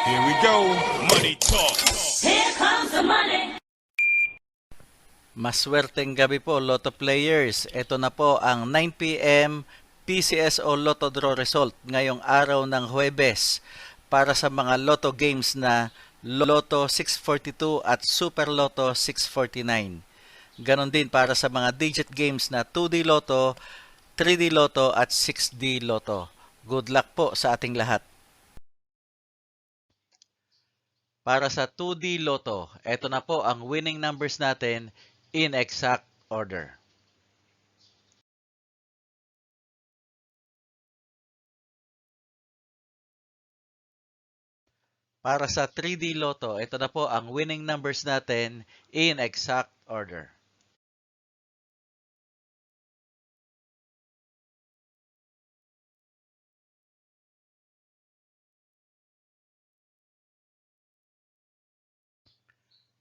Here we go. Money talk. Here comes the money. Maswerteng gabi po, Lotto players. Ito na po ang 9 p.m. PCSO Lotto Draw result ngayong araw ng Huwebes para sa mga Lotto games na Lotto 642 at Super Lotto 649. Ganon din para sa mga digit games na 2D Lotto, 3D Lotto at 6D Lotto. Good luck po sa ating lahat. Para sa 2D Lotto, ito na po ang winning numbers natin in exact order. Para sa 3D Lotto, ito na po ang winning numbers natin in exact order.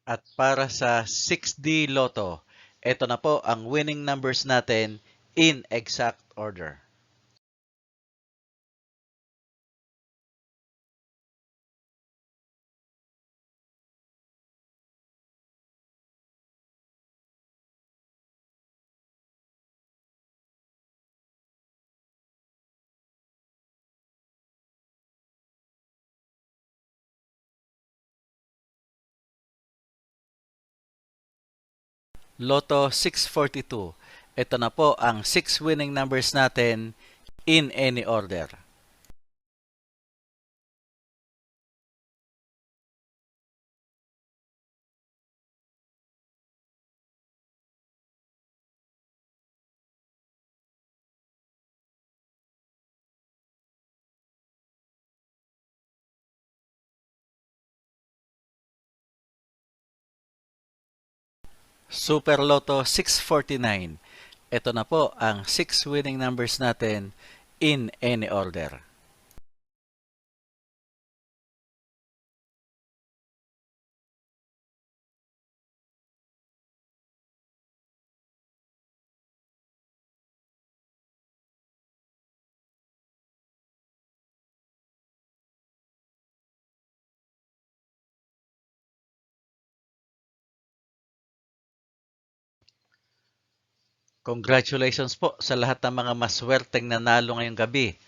At para sa 6D Lotto, ito na po ang winning numbers natin in exact order. Lotto 642. Ito na po ang 6 winning numbers natin in any order. Super Lotto 649. Ito na po ang 6 winning numbers natin in any order. Congratulations po sa lahat ng mga maswerteng nanalo ngayong gabi.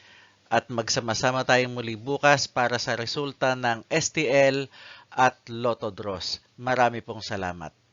At magsama-sama tayong muli bukas para sa resulta ng STL at Lotto Draws. Marami pong salamat.